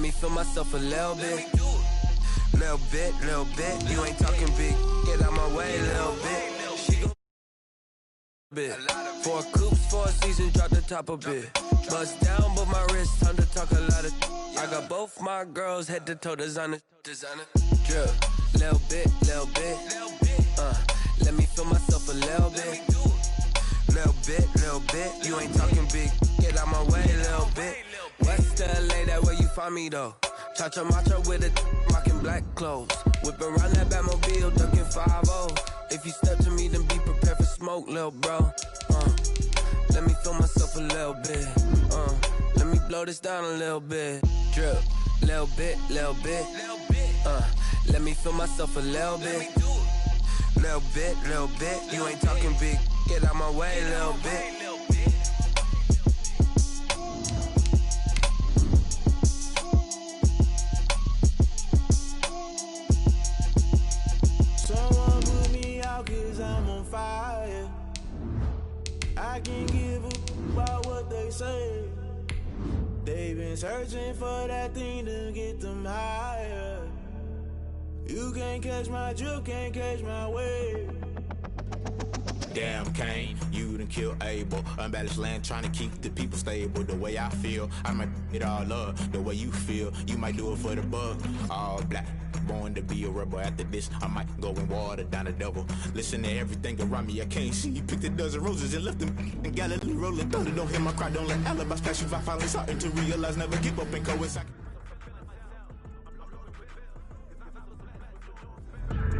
me feel myself a little bit. Little bit. You ain't talking big. Get out my way, little bit. She gon' bit. 4 coops, 4 seasons, drop the top a bit. Bust down, but my wrist, time to talk a lot of. I got both my girls head to toe designer. Drip, little bit. Let me feel myself a little bit. Little bit. You ain't talking big. Get out my way, little bit. West LA, that where you find me though. Cha-cha matcha with a rockin' black clothes. Whip around that Batmobile, ducking 5-0. If you step to me, then be prepared for smoke, little bro. Let me feel myself a little bit. Let me blow this down a little bit. Drip, little bit. Let me feel myself a little bit. Little bit. You ain't talking big. Get out my way, little bit. Someone put me out 'cause I'm on fire. I can't give a about what they say. They've been searching for that thing to get them higher. You can't catch my drift, can't catch my wave. Damn, Kane, you done killed Abel. Unbalanced land, trying to keep the people stable. The way I feel, I might it all up. The way you feel, you might do it for the bug. All black, born to be a rebel. After this, I might go and water down the devil. Listen to everything around me, I can't see. Picked a dozen roses and left them in Galilee rolling thunder. Don't hear my cry, don't let alibis pass you. I finally starting to realize, never give up and coincide.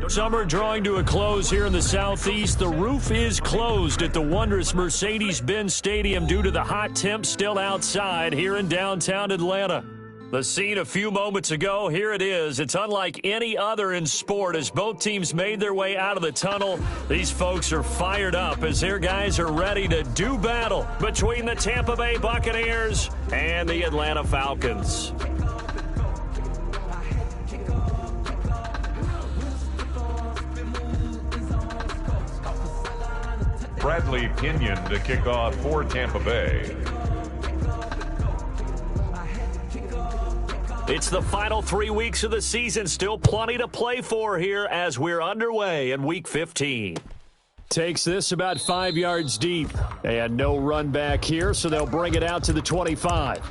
Summer drawing to a close here in the Southeast. The roof is closed at the wondrous Mercedes-Benz Stadium due to the hot temps still outside here in downtown Atlanta. The scene a few moments ago, here it is. It's unlike any other in sport as both teams made their way out of the tunnel. These folks are fired up as their guys are ready to do battle between the Tampa Bay Buccaneers and the Atlanta Falcons. Bradley Pinion to kick off for Tampa Bay. It's the final 3 weeks of the season. Still plenty to play for here as we're underway in Week 15. Takes this about 5 yards deep. And no run back here, so they'll bring it out to the 25.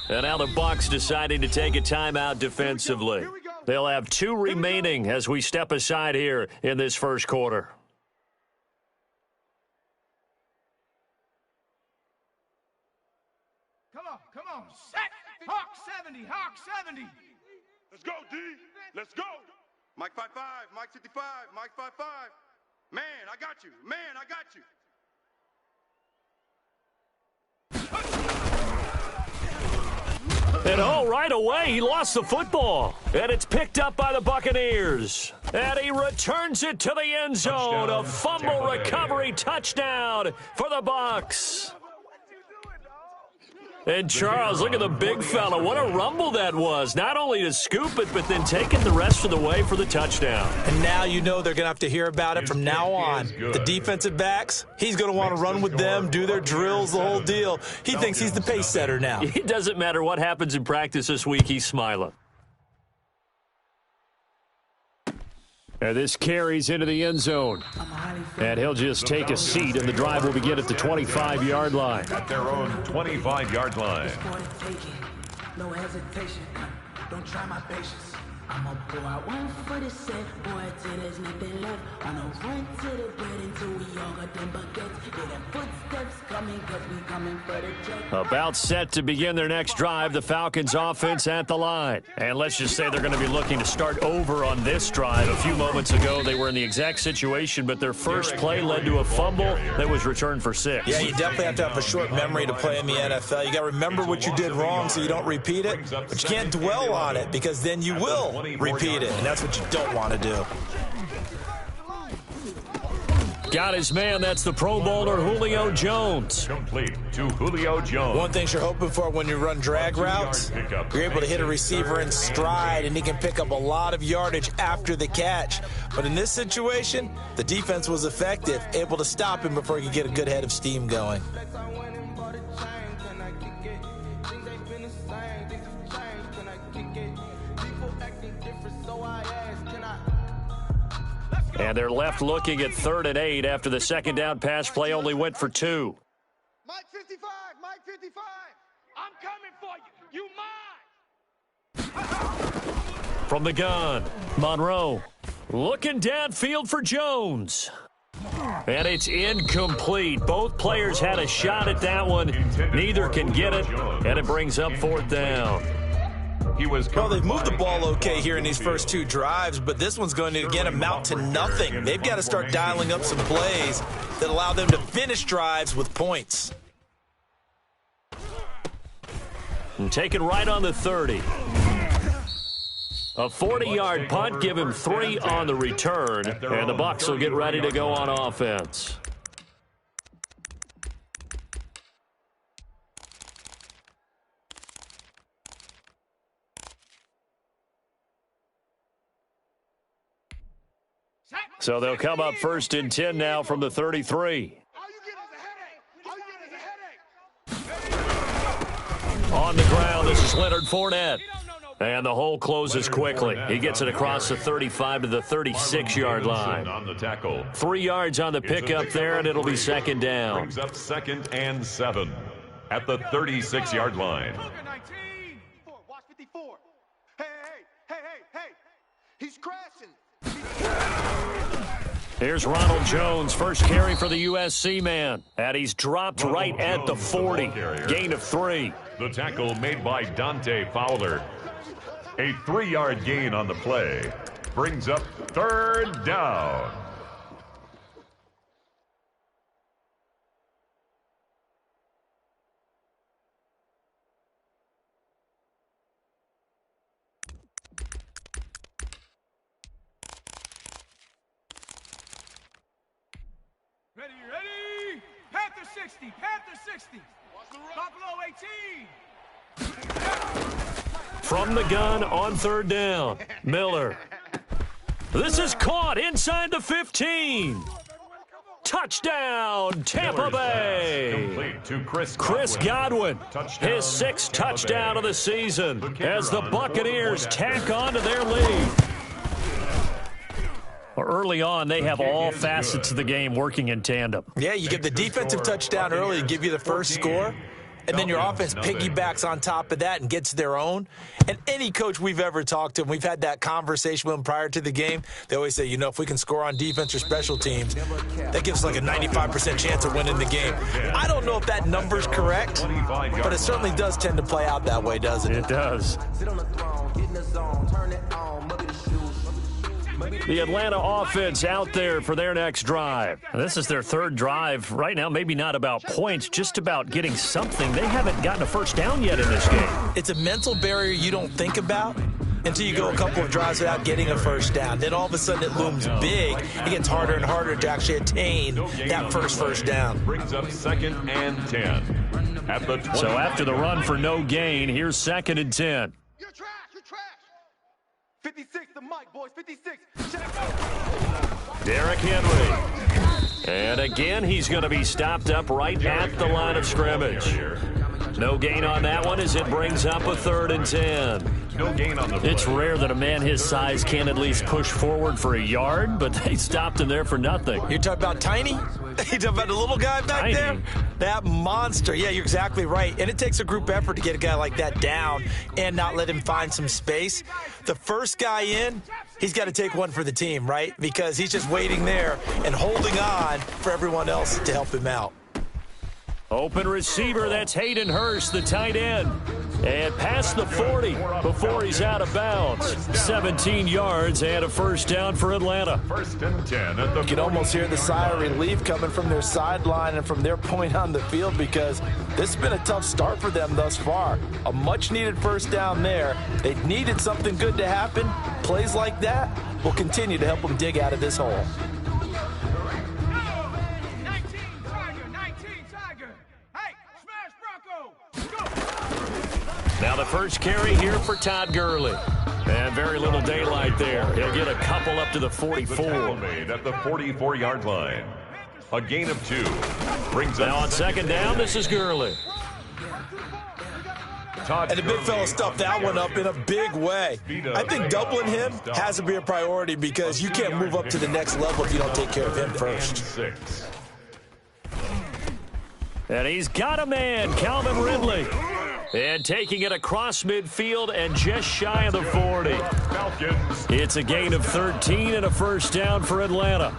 And now the Bucs deciding to take a timeout defensively. They'll have 2 remaining as we step aside here in this first quarter. Come on, set! Hawk 70, Hawk 70! Let's go, D! Let's go! Mike 5-5, Mike 55, Mike 5-5. Man, I got you. Man, I got you. And right away, he lost the football. And it's picked up by the Buccaneers. And he returns it to the end zone. A fumble recovery touchdown for the Bucs. And Charles, look at the big fella. What a rumble that was. Not only to scoop it, but then take it the rest of the way for the touchdown. And now you know they're going to have to hear about it from now on. The defensive backs, he's going to want to run with them, do their drills, the whole deal. He thinks he's the pace setter now. It doesn't matter what happens in practice this week. He's smiling. And this carries into the end zone. And he'll just take a seat, and the drive will begin at the 25-yard line. At their own 25-yard line. No hesitation. Don't try my patience. I'm a pour out one for the set, boy, till there's nothing left. On a run to the bed until we all got them buckets. Get them footsteps coming, cause we coming for the check. About set to begin their next drive, the Falcons offense at the line. And let's just say they're going to be looking to start over on this drive. A few moments ago, they were in the exact situation, but their first play led to a fumble that was returned for 6. Yeah, you definitely have to have a short memory to play in the NFL. You got to remember what you did wrong so you don't repeat it, but you can't dwell on it because then you will repeat it, and that's what you don't want to do. Got his man. That's the Pro Bowler Julio Jones. Complete to Julio Jones. One thing you're hoping for when you run drag routes, you're able to hit a receiver in stride, and he can pick up a lot of yardage after the catch. But in this situation, the defense was effective, able to stop him before he could get a good head of steam going. And they're left looking at 3rd and 8 after the second down pass play only went for 2. Mike 55, Mike 55. I'm coming for you. You mine. From the gun, Monroe looking downfield for Jones. And it's incomplete. Both players had a shot at that one. Neither can get it, and it brings up 4th down. Well, they've moved the ball okay here in these first 2 drives, but this one's going to, again, amount to nothing. They've got to start dialing up some plays that allow them to finish drives with points. And taken right on the 30. A 40-yard punt, give him 3 on the return, and the Bucs will get ready to go on offense. So they'll come up 1st and 10 now from the 33. On the ground, this is Leonard Fournette. And the hole closes quickly. He gets it across the 35 to the 36-yard line. 3 yards on the pickup there, and it'll be 2nd down. Brings up 2nd and 7 at the 36-yard line. Watch 54. Hey. He's crashing. Here's Ronald Jones, first carry for the USC man. And he's dropped right at the 40. Gain of 3. The tackle made by Dante Fowler. A 3-yard gain on the play. Brings up 3rd down. Ready. Panther 60. Buffalo 18. From the gun on 3rd down, Miller. This is caught inside the 15. Touchdown, Tampa Bay. Complete to Chris Godwin, his 6th touchdown of the season as the Buccaneers tack on to their lead. Early on, they have all facets of the game working in tandem. Yeah, you get the defensive touchdown early to give you the first score, and then your offense piggybacks on top of that and gets their own. And any coach we've ever talked to, and we've had that conversation with them prior to the game, they always say, if we can score on defense or special teams, that gives us like a 95% chance of winning the game. I don't know if that number's correct, but it certainly does tend to play out that way, doesn't it? It does. Sit on the throne, get in the zone, turn it on, muggy the shoes. The Atlanta offense out there for their next drive. This is their 3rd drive right now, maybe not about points, just about getting something. They haven't gotten a first down yet in this game. It's a mental barrier you don't think about until you go a couple of drives without getting a first down. Then all of a sudden it looms big. It gets harder and harder to actually attain that first down. Brings up 2nd and 10 at the 20. So after the run for no gain, here's 2nd and 10. You're trash. 56, the mic, boys. 56. Derrick Henry. And again, he's going to be stopped up right at the line of scrimmage. No gain on that one as it brings up a 3rd and 10. No gain on the play. It's rare that a man his size can at least push forward for a yard, but they stopped him there for nothing. You're talking about Tiny? You talking about the little guy back there? That monster. Yeah, you're exactly right. And it takes a group effort to get a guy like that down and not let him find some space. The first guy in, he's got to take one for the team, right? Because he's just waiting there and holding on for everyone else to help him out. Open receiver, that's Hayden Hurst, the tight end. And past the 40 before he's out of bounds. 17 yards and a first down for Atlanta. First and 10 at the You can almost hear the sigh of relief coming from their sideline and from their point on the field, because this has been a tough start for them thus far. A much-needed first down there. They needed something good to happen. Plays like that will continue to help them dig out of this hole. Now the first carry here for Todd Gurley. And very little daylight there. He'll get a couple up to the 44. Made at the 44-yard line. A gain of 2. Brings Now up on second down, this is Gurley. And the big fella stuffed that one up in a big way. I think doubling him has to be a priority, because you can't move up to the next level if you don't take care of him first. And he's got a man, Calvin Ridley. And taking it across midfield and just shy of the 40. It's a gain of 13 and a first down for Atlanta.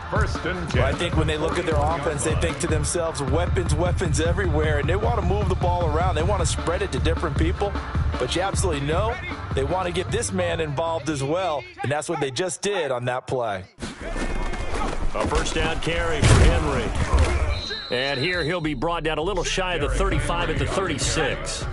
First and 10. Well, I think when they look at their offense, they think to themselves, weapons everywhere, and they want to move the ball around. They want to spread it to different people, but you absolutely know they want to get this man involved as well, and that's what they just did on that play. A first down carry for Henry. And here he'll be brought down a little shy of the 35 at the 36.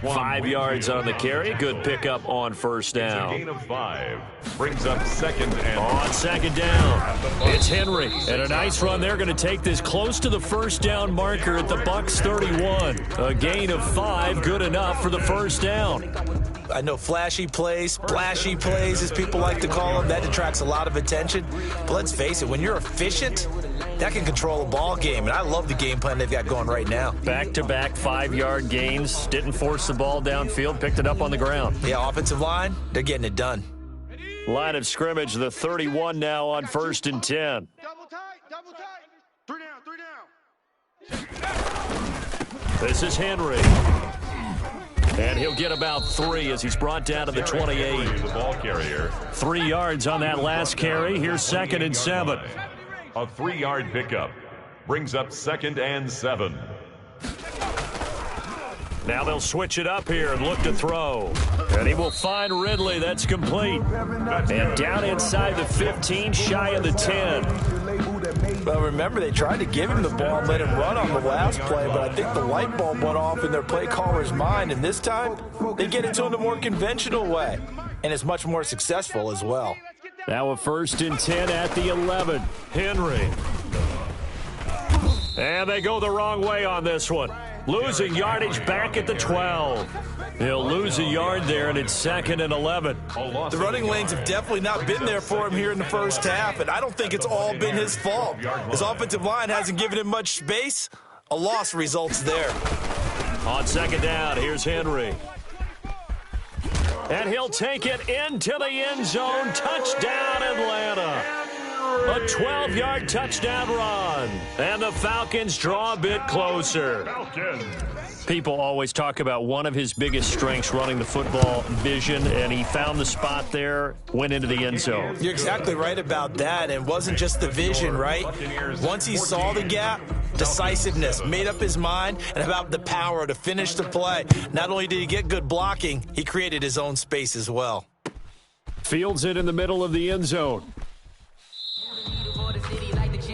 5 yards on the carry. Good pickup on first down. It's a gain of 5. Brings up second and on second down. It's Henry. And a nice run. They're going to take this close to the first down marker at the Bucs 31. A gain of 5. Good enough for the first down. I know flashy plays, splashy plays, as people like to call them, that attracts a lot of attention. But let's face it, when you're efficient, that can control a ball game. And I love the game plan they've got going right now. Back-to-back 5-yard gains. Didn't force the ball downfield. Picked it up on the ground. Yeah, offensive line, they're getting it done. Line of scrimmage, the 31 now on first and 10. Double tight. 3 down. This is Henry. And he'll get about 3 as he's brought down to the 28. The ball carrier. 3 yards on that last carry. Here's second and 7. A 3-yard pickup. Brings up second and 7. Now they'll switch it up here and look to throw. And he will find Ridley. That's complete. And down inside the 15, shy of the 10. Well, remember, they tried to give him the ball and let him run on the last play, but I think the light bulb went off in their play caller's mind, and this time they get into it the more conventional way, and it's much more successful as well. Now a first and 10 at the 11. Henry. And they go the wrong way on this one. Losing yardage back at the 12. He'll lose a yard there, and it's second and 11. The running lanes have definitely not been there for him here in the first half, and I don't think it's all been his fault. His offensive line hasn't given him much space. A loss results there. On second down, here's Henry. And he'll take it into the end zone. Touchdown, Atlanta. A 12-yard touchdown run. And the Falcons draw a bit closer. People always talk about one of his biggest strengths running the football, vision, and he found the spot there, went into the end zone. You're exactly right about that, and it wasn't just the vision, right? Once he saw the gap, decisiveness, made up his mind, and about the power to finish the play. Not only did he get good blocking, he created his own space as well. Fields it in the middle of the end zone.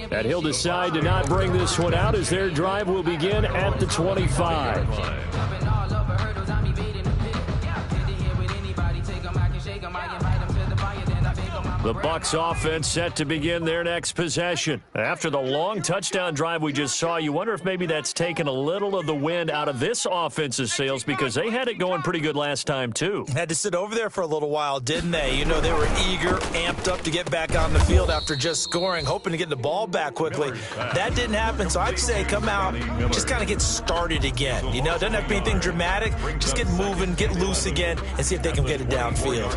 And he'll decide to not bring this one out as their drive will begin at the 25. The Bucs offense set to begin their next possession. After the long touchdown drive we just saw, you wonder if maybe that's taken a little of the wind out of this offense's sails, because they had it going pretty good last time too. Had to sit over there for a little while, didn't they? You know, they were eager, amped up to get back on the field after just scoring, hoping to get the ball back quickly. That didn't happen, so I'd say come out, just kind of get started again. You know, doesn't have to be anything dramatic. Just get moving, get loose again, and see if they can get it downfield.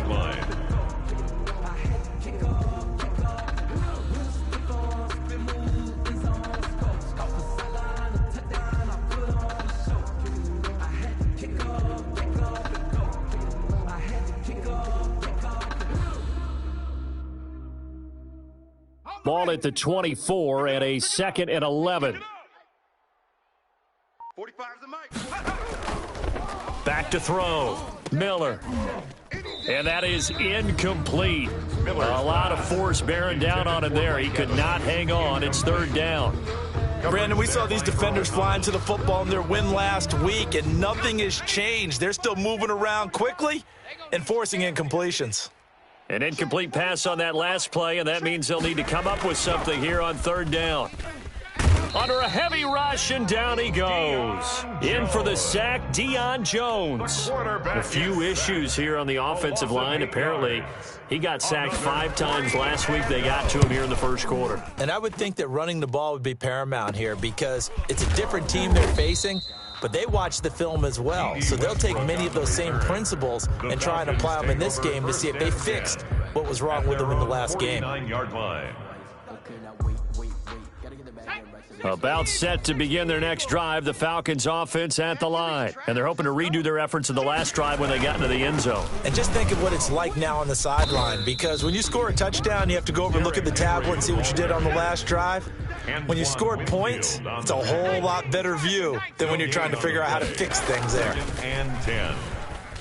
Ball at the 24 and a second and 11. 45's the mic. Back to throw. Miller. And that is incomplete. A lot of force bearing down on him there. He could not hang on. It's third down. Brandon, we saw these defenders flying to the football in their win last week, and nothing has changed. They're still moving around quickly and forcing incompletions. An incomplete pass on that last play, and that means they'll need to come up with something here on third down. Under a heavy rush, and down he goes. In for the sack, Deion Jones. A few issues here on the offensive line. Apparently, he got sacked 5 times last week. They got to him here in the first quarter. And I would think that running the ball would be paramount here because it's a different team they're facing, but they watch the film as well. So they'll take many of those same principles and try and apply them in this game to see if they fixed what was wrong with them in the last game. About set to begin their next drive, the Falcons offense at the line. And they're hoping to redo their efforts in the last drive when they got into the end zone. And just think of what it's like now on the sideline, because when you score a touchdown, you have to go over and look at the tablet and see what you did on the last drive. When you scored points, it's a whole lot better view than when you're trying to figure out how to fix things there. And 10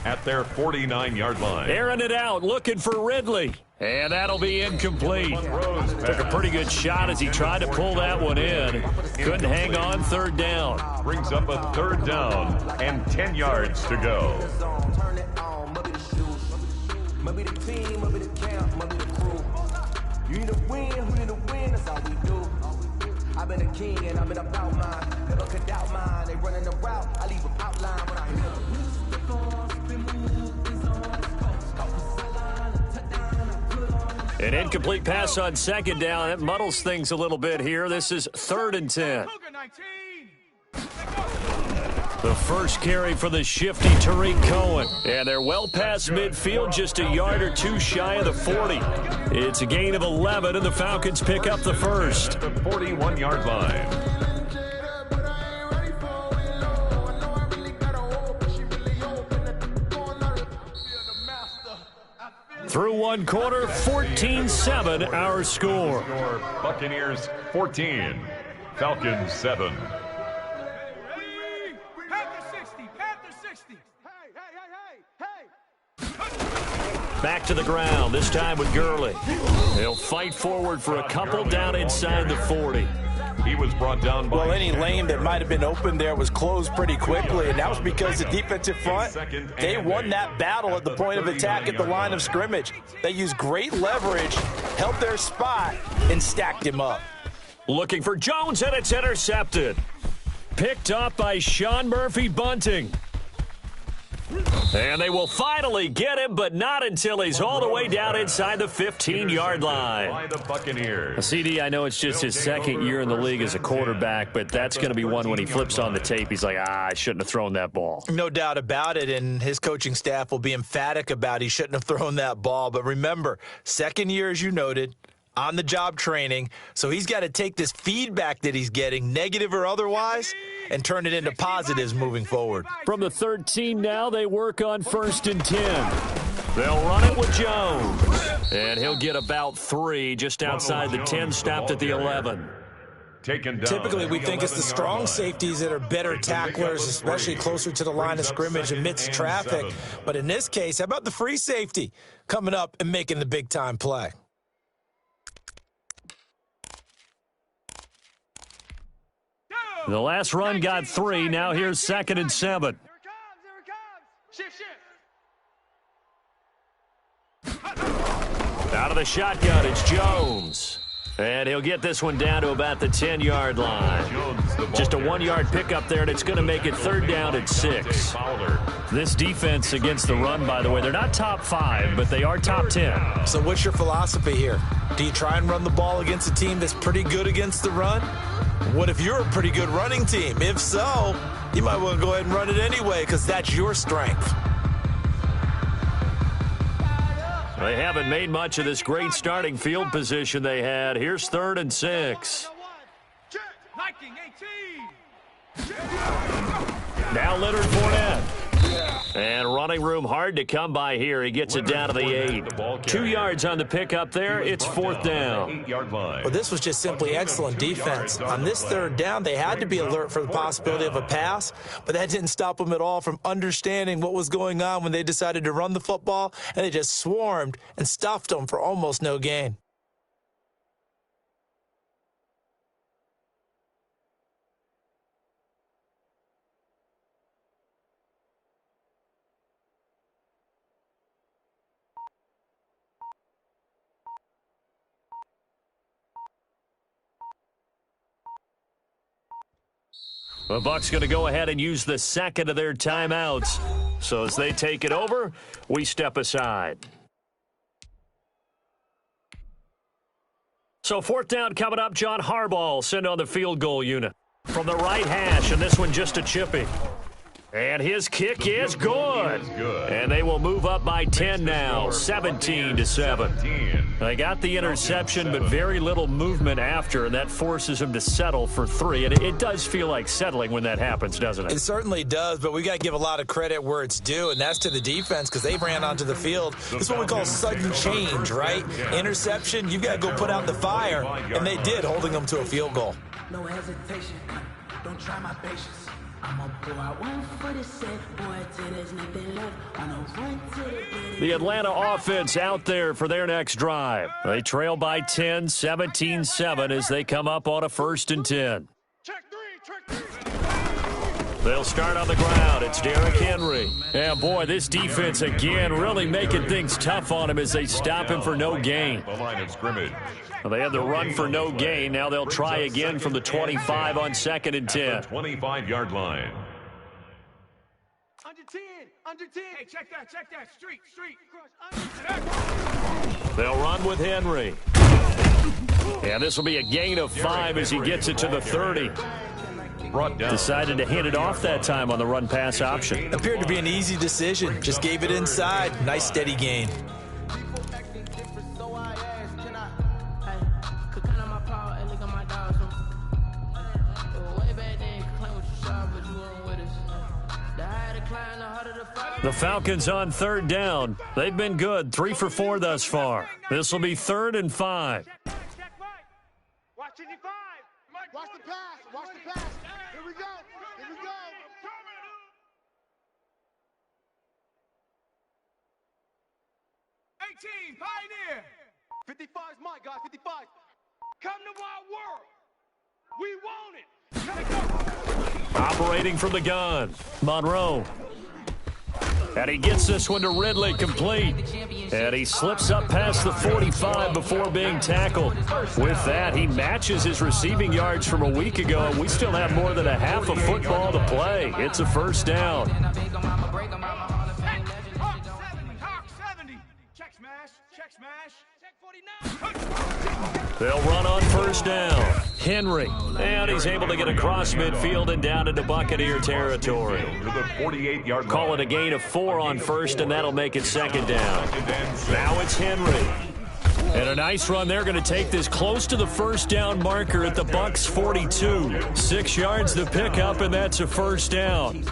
at their 49-yard line. Airing it out, looking for Ridley. And that'll be incomplete. Took a pretty good shot as he tried to pull that one in. Couldn't hang on, third down. Brings up a third down and 10 yards to go. You need a win, who need a win, that's all we do. I've been a king and I've been about mine. Never could doubt mine. They running the route, I leave them outline when I hear them. An incomplete pass on second down. That muddles things a little bit here. This is 3rd and 10. The first carry for the shifty Tariq Cohen. And they're well past midfield, just a yard or two shy of the 40. It's a gain of 11, and the Falcons pick up the first. The 41-yard line. Through one quarter, 14-7 our score. Buccaneers 14, Falcons 7. Back to the ground, this time with Gurley. They'll fight forward for a couple down inside the 40. He was brought down by... Well, any lane that might have been open there was closed pretty quickly, and that was because the defensive front, they won that battle at the point of attack at the line of scrimmage. They used great leverage, held their spot, and stacked him up. Looking for Jones, and it's intercepted. Picked up by Sean Murphy-Bunting. And they will finally get him, but not until he's all the way down inside the 15-yard line. By the Buccaneers. CD, I know it's just his second year in the league as a quarterback, but that's going to be one when he flips on the tape. He's like, I shouldn't have thrown that ball. No doubt about it, and his coaching staff will be emphatic about he shouldn't have thrown that ball. But remember, second year, as you noted, on-the-job training, so he's got to take this feedback that he's getting, negative or otherwise, and turn it into positives moving forward. From the 13 now, they work on 1st and 10. They'll run it with Jones, and he'll get about 3 just outside the 10, stopped at the 11. Typically, we think it's the strong safeties that are better tacklers, especially closer to the line of scrimmage amidst traffic. But in this case, how about the free safety coming up and making the big-time play? The last run got 3. Now here's 2nd and 7. Here it comes. Shift. Out of the shotgun, it's Jones. And he'll get this one down to about the 10-yard line. Just a 1-yard pickup there, and it's going to make it 3rd down at 6. This defense against the run, by the way, they're not top 5, but they are top 10. So what's your philosophy here? Do you try and run the ball against a team that's pretty good against the run? What if you're a pretty good running team? If so, you might want to go ahead and run it anyway because that's your strength. They haven't made much of this great starting field position they had. Here's 3rd and 6. Now Leonard Fournette. And running room hard to come by here. He gets it down to the 8. 2 yards on the pickup there. It's 4th down. Well, this was just simply excellent defense. On this 3rd down, they had to be alert for the possibility of a pass, but that didn't stop them at all from understanding what was going on when they decided to run the football, and they just swarmed and stuffed them for almost no gain. The Bucs going to go ahead and use the 2nd of their timeouts. So as they take it over, we step aside. So 4th down coming up. John Harbaugh sent on the field goal unit from the right hash, and this one just a chippy. And his kick is good. And they will move up by 10 now, 17-7. They got the interception, but very little movement after, and that forces him to settle for 3. And it does feel like settling when that happens, doesn't it? It certainly does, but we got to give a lot of credit where it's due, and that's to the defense because they ran onto the field. This is what we call sudden change, right? Interception, you got to go put out the fire, and they did, holding them to a field goal. No hesitation, don't try my patience. I'm a boy, I won't for the set, boy, till there's nothing left. On a run to the Atlanta offense out there for their next drive. They trail by 10, 17-7 as they come up on a 1st and 10. They'll start on the ground. It's Derrick Henry. And, boy, this defense again really making things tough on him as they stop him for no gain. The line of scrimmage. Well, they had the run for no gain. Now they'll try again from the 25 on 2nd and 10. 25-yard line. Under 10. Hey, check that. Street. They'll run with Henry. And this will be a gain of 5 as he gets it to the 30. Decided to hand it off that time on the run-pass option. Appeared to be an easy decision. Just gave it inside. Nice, steady gain. The Falcons on 3rd down. They've been good, 3 for 4 thus far. This will be 3rd and 5. Watch 55. Watch the pass. Here we go. 18, Pioneer. 55's my guy, 55. Come to my world. We want it. Operating from the gun, Monroe. And he gets this one to Ridley, complete. And he slips up past the 45 before being tackled. With that, he matches his receiving yards from a week ago, and we still have more than a half of football to play. It's a 1st down. Check smash. Check 49. They'll run on 1st down. Henry. And he's able to get across midfield and down into Buccaneer territory. To the 48-yard line. Call it a gain of 4 on 1st, and that'll make it 2nd down. Now it's Henry. And a nice run. They're going to take this close to the 1st down marker at the Bucs 42. 6 yards to pick up, and that's a 1st down.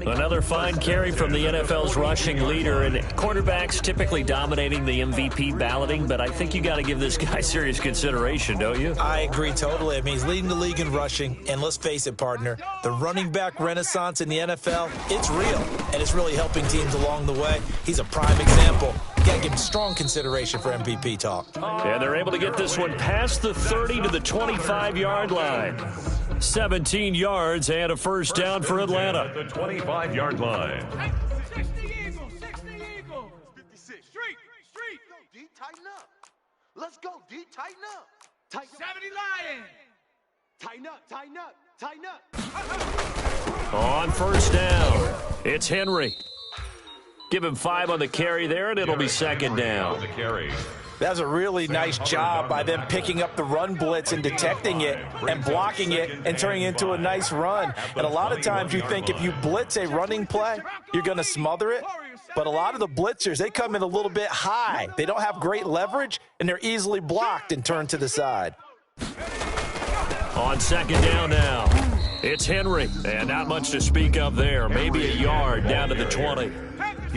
Another fine carry from the NFL's rushing leader, and quarterbacks typically dominating the MVP balloting, but I think you got to give this guy serious consideration, don't you? I agree totally. I mean, he's leading the league in rushing, and let's face it, partner, the running back renaissance in the NFL, it's real, and it's really helping teams along the way. He's a prime example. You got to give him strong consideration for MVP talk. And they're able to get this one past the 30 to the 25-yard line. 17 yards and a 1st down for Atlanta. The 25-yard line. 60 Eagles. 56. Street. Go, D. Tighten up. Let's go, D. Tighten up. 70 Lion. Tighten up. On 1st down, it's Henry. Give him 5 on the carry there, and it'll be 2nd down. That was a really nice job by them picking up the run blitz and detecting it and blocking it and turning it into a nice run. And a lot of times you think if you blitz a running play, you're going to smother it. But a lot of the blitzers, they come in a little bit high. They don't have great leverage, and they're easily blocked and turned to the side. On second down now, it's Henry, and not much to speak of there. Maybe a yard down to the 20.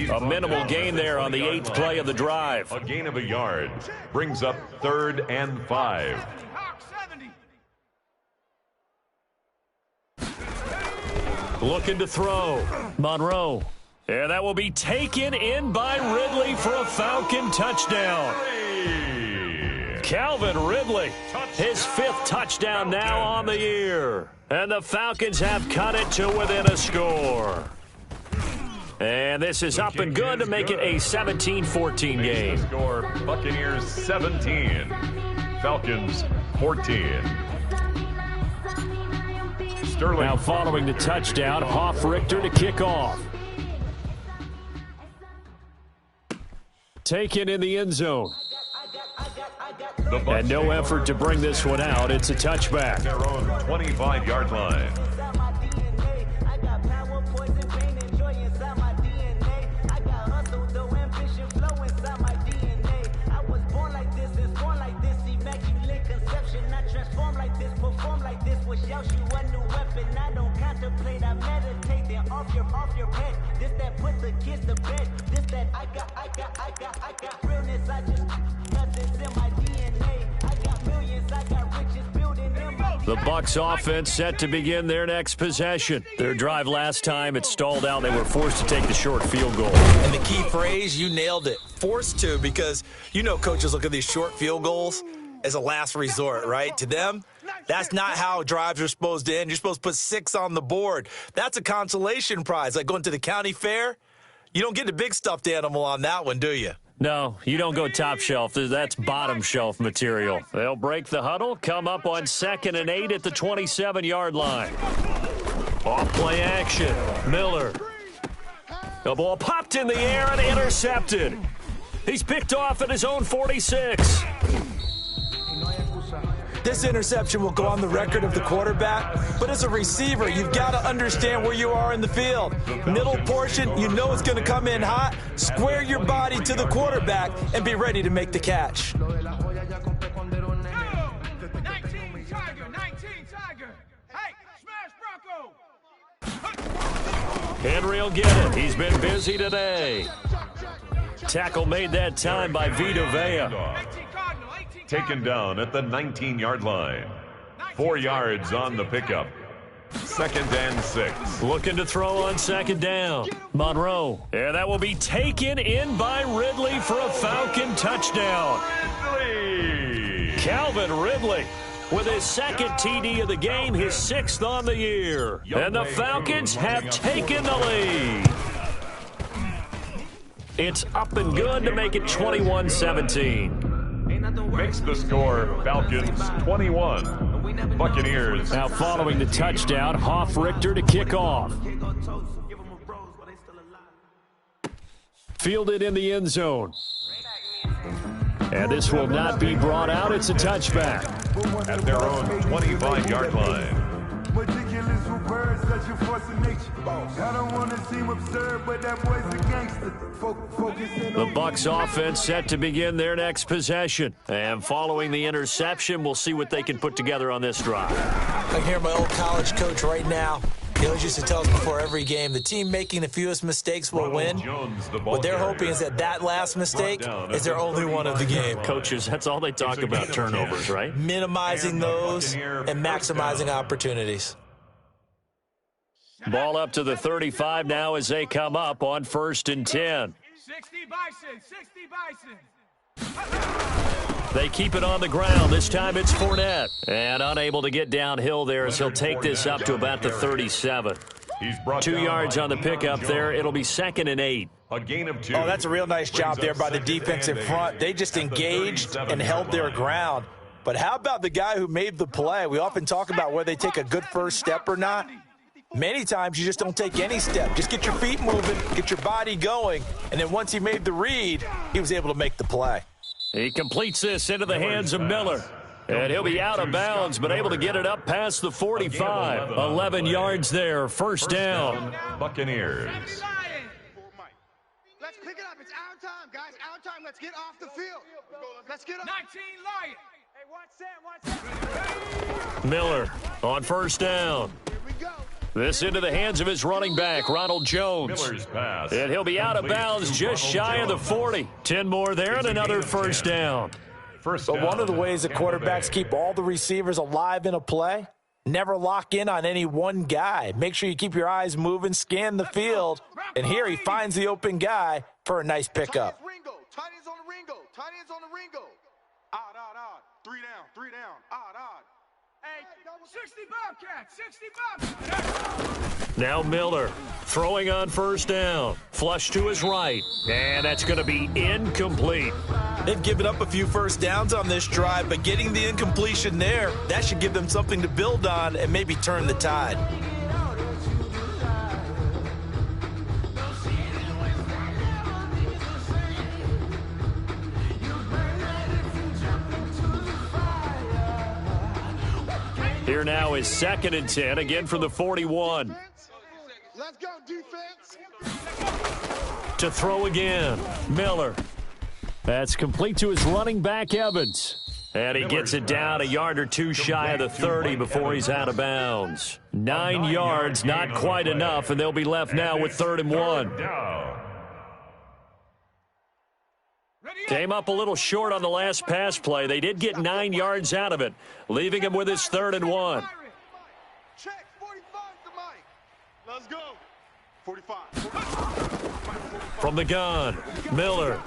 A minimal gain there on the 8th play of the drive. A gain of a yard brings up 3rd and 5. Looking to throw. Monroe. And that will be taken in by Ridley for a Falcon touchdown. Calvin Ridley, his 5th touchdown now on the year. And the Falcons have cut it to within a score. And this is up and good to make it a 17-14 game. Score, Buccaneers 17, Falcons 14. Sterling. Now following the touchdown, Hoff-Richter to kick off. Taken in the end zone. And no effort to bring this one out. It's a touchback. Their own 25-yard line. The Bucs offense set to begin their next possession. Their drive last time, it stalled out. They were forced to take the short field goal. And the key phrase, you nailed it, forced to, because you know coaches look at these short field goals as a last resort, right? To them, that's not how drives are supposed to end. You're supposed to put 6 on the board. That's a consolation prize, like going to the county fair. You don't get the big stuffed animal on that one, do you? No, you don't go top shelf. That's bottom shelf material. They'll break the huddle, come up on 2nd and 8 at the 27-yard line. Off play action. Miller. The ball popped in the air and intercepted. He's picked off at his own 46. This interception will go on the record of the quarterback, but as a receiver, you've got to understand where you are in the field. Middle portion, you know it's going to come in hot. Square your body to the quarterback and be ready to make the catch. 19 Tiger. Hey, smash Bronco. Henry will get it. He's been busy today. Tackle made that time by Vita Vea. Taken down at the 19-yard line. 4 yards on the pickup. 2nd and 6. Looking to throw on 2nd down. Monroe. And that will be taken in by Ridley for a Falcon touchdown. Ridley. Calvin Ridley with his 2nd TD of the game, his 6th on the year. And the Falcons have taken the lead. It's up and good to make it 21-17. Makes the score Falcons 21. Buccaneers. Now following the touchdown, Hoff-Richter to kick off. Fielded in the end zone. And this will not be brought out. It's a touchback. At their own 25-yard line. Ridiculous with words, such a force of nature. I don't want to seem absurd, but that boy's a gangster. The Bucs offense set to begin their next possession. And following the interception, we'll see what they can put together on this drive. I can hear my old college coach right now. He always used to tell us before every game, the team making the fewest mistakes will win. What they're hoping is that last mistake is their only one of the game. Coaches, that's all they talk about, turnovers, right? Minimizing those and maximizing opportunities. Ball up to the 35 now as they come up on 1st and 10. 60 Bison. They keep it on the ground. This time it's Fournette. And unable to get downhill there as he'll take this up to about the 37. 2 yards on the pickup there. It'll be 2nd and 8. A gain of 2. Oh, that's a real nice job there by the defense in front. They just engaged and held their ground. But how about the guy who made the play? We often talk about whether they take a good first step or not. Many times you just don't take any step. Just get your feet moving, get your body going, and then once he made the read, he was able to make the play. He completes this into the hands of Miller. And he'll be out of bounds, but able to get it up past the 45. 11 yards there, 1st down. Buccaneers. Let's pick it up. It's our time, guys. Our time. Let's get off the field. Let's get up. 19 Lion. Miller on first down. This into the hands of his running back, Ronald Jones. And he'll be out of bounds just shy of the 40. 10 more there and another first down. But one of the ways that quarterbacks keep all the receivers alive in a play, never lock in on any one guy. Make sure you keep your eyes moving, scan the field. And here he finds the open guy for a nice pickup. Tight ends on the Ringo. Tight ends on the Ringo. Odd. 3 down. Odd. Hey, 60 Bobcats, 60 Bobcats. Now Miller throwing on first down. Flush to his right. And that's going to be incomplete. They've given up a few first downs on this drive, but getting the incompletion there, that should give them something to build on and maybe turn the tide. Here now is 2nd and 10, again from the 41. Let's go, defense. To throw again, Miller. That's complete to his running back, Evans. And he gets it down a yard or two shy of the 30 before he's out of bounds. 9 yards, not quite enough, and they'll be left now with 3rd and 1. Came up a little short on the last pass play. They did get 9 yards out of it, leaving him with his 3rd and 1. Check, 45 to Mike. Let's go. 45. From the gun, Miller.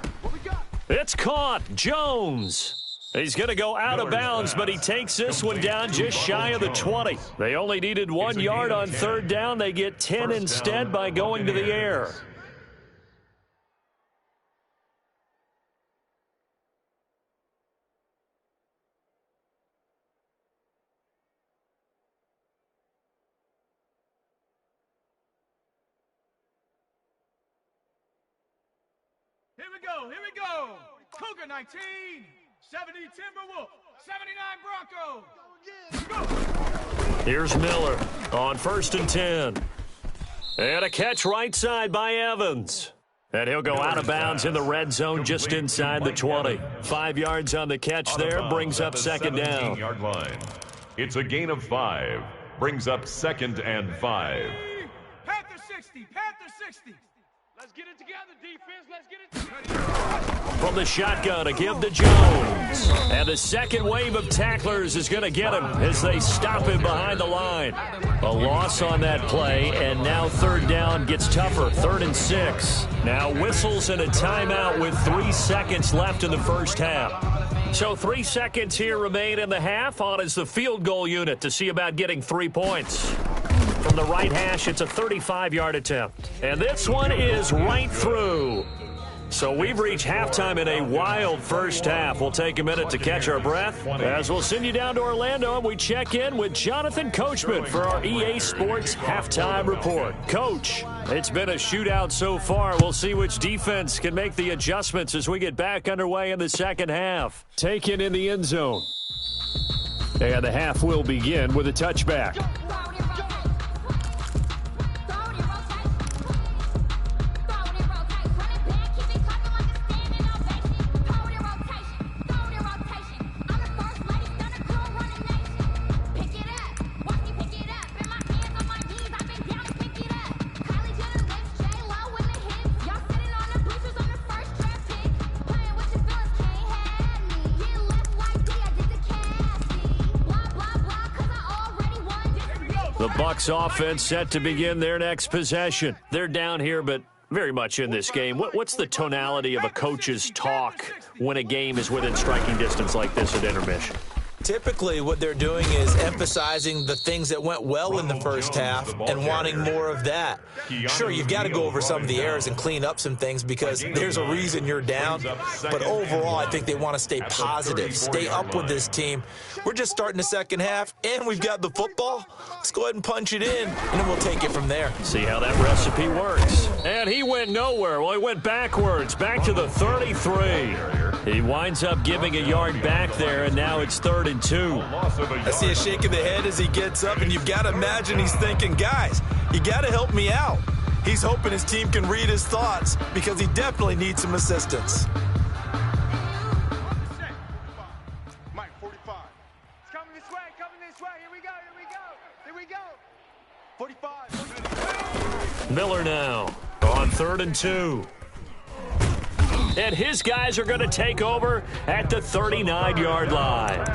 It's caught. Jones. He's going to go out of bounds, but he takes this one down just shy of the 20. They only needed 1 yard on 3rd down. They get 10 instead by going to the air. Here we go. Cougar 19, 70 Timberwolf, 79 Broncos. Here's Miller on 1st and 10. And a catch right side by Evans. And he'll go out of bounds in the red zone just inside the 20. 5 yards on the catch there, brings up 2nd down. Yard line. It's a gain of 5. Brings up 2nd and 5. Panther 60. Let's get it together, defense. Let's get it together. From the shotgun to give to Jones. And the second wave of tacklers is going to get him as they stop him behind the line. A loss on that play, and now 3rd down gets tougher. 3rd and 6. Now whistles and a timeout with 3 seconds left in the first half. So 3 seconds here remain in the half. On is the field goal unit to see about getting 3 points. From the right hash, it's a 35-yard attempt. And this one is right through. So we've reached halftime in a wild first half. We'll take a minute to catch our breath as we'll send you down to Orlando and we check in with Jonathan Coachman for our EA Sports Halftime Report. Coach, it's been a shootout so far. We'll see which defense can make the adjustments as we get back underway in the second half. Taken in the end zone. And the half will begin with a touchback. The Bucs offense set to begin their next possession. They're down here, but very much in this game. What's the tonality of a coach's talk when a game is within striking distance like this at intermission? Typically, what they're doing is emphasizing the things that went well in the first half and wanting more of that. Sure, you've got to go over some of the errors and clean up some things because there's a reason you're down. But overall, I think they want to stay positive, stay up with this team. We're just starting the second half, and we've got the football. Let's go ahead and punch it in, and then we'll take it from there. See how that recipe works. And he went nowhere. Well, he went backwards, back to the 33. He winds up giving a yard back there, and now it's 3rd and 2. I see a shake of the head as he gets up, and you've got to imagine he's thinking, guys, you got to help me out. He's hoping his team can read his thoughts because he definitely needs some assistance. Mike, 45. Miller now on 3rd and 2. And his guys are going to take over at the 39-yard line.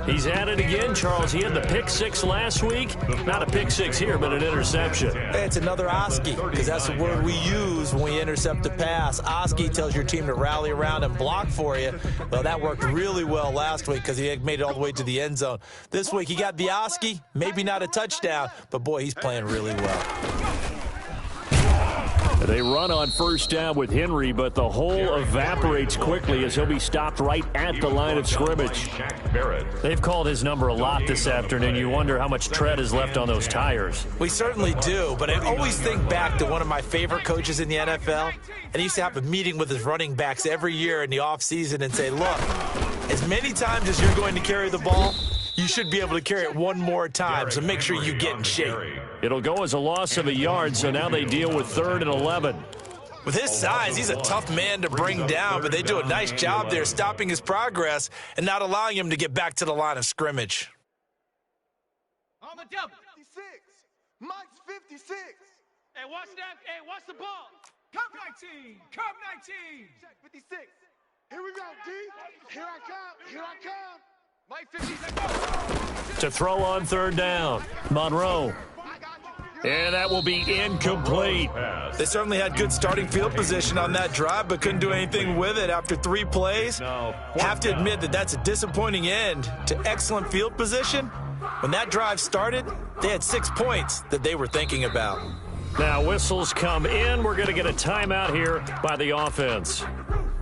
He's at it again, Charles. He had the pick 6 last week. Not a pick 6 here, but an interception. Hey, it's another Oski, because that's the word we use when we intercept a pass. Oski tells your team to rally around and block for you. Well, that worked really well last week because he made it all the way to the end zone. This week, he got the Oski, maybe not a touchdown, but, boy, he's playing really well. They run on 1st down with Henry, but the hole evaporates quickly as he'll be stopped right at the line of scrimmage. They've called his number a lot this afternoon. You wonder how much tread is left on those tires. We certainly do, but I always think back to one of my favorite coaches in the NFL, and he used to have a meeting with his running backs every year in the offseason and say, look, as many times as you're going to carry the ball, you should be able to carry it one more time, so make sure you get in shape. It'll go as a loss of a yard, so now they deal with 3rd and 11. With his size, he's a tough man to bring down, but they do a nice job there stopping his progress and not allowing him to get back to the line of scrimmage. On the double. 56. Mike's 56. Hey, watch that. Hey, watch the ball. Come 19. Come 19. Check 56. Here we go, D. Here I come. Here I come. Mike 56. To throw on 3rd down. Monroe. And that will be incomplete. They certainly had good starting field position on that drive, but couldn't do anything with it after 3 plays. Have to admit that that's a disappointing end to excellent field position. When that drive started, they had 6 points that they were thinking about. Now whistles come in. We're going to get a timeout here by the offense.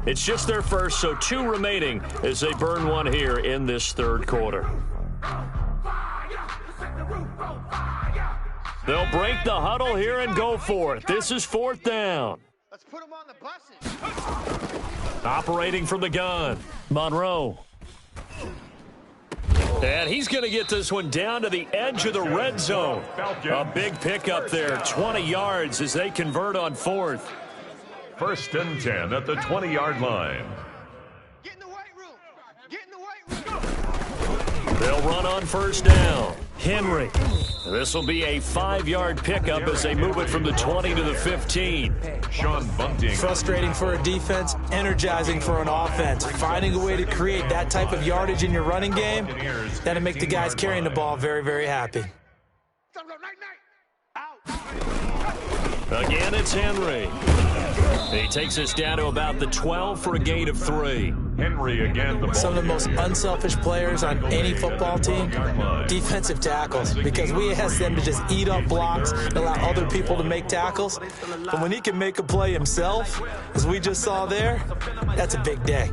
It's just their first, so 2 remaining as they burn one here in this 3rd quarter. They'll break the huddle here and go for it. This is 4th down. Let's put them on the buses. Operating from the gun, Monroe. And he's going to get this one down to the edge of the red zone. A big pickup there, 20 yards as they convert on 4th. 1st and 10 at the 20-yard line. Get in the weight room. Get in the weight room. They'll run on 1st down. Henry. This will be a 5-yard pickup as they move it from the 20 to the 15. Sean Bunting. Frustrating for a defense, energizing for an offense. Finding a way to create that type of yardage in your running game, that'll make the guys carrying the ball very, very happy. Again, it's Henry. He takes us down to about the 12 for a gain of 3. Henry again. Some of the most unselfish players on any football team, defensive tackles, because we ask them to just eat up blocks and allow other people to make tackles. But when he can make a play himself, as we just saw there, that's a big day.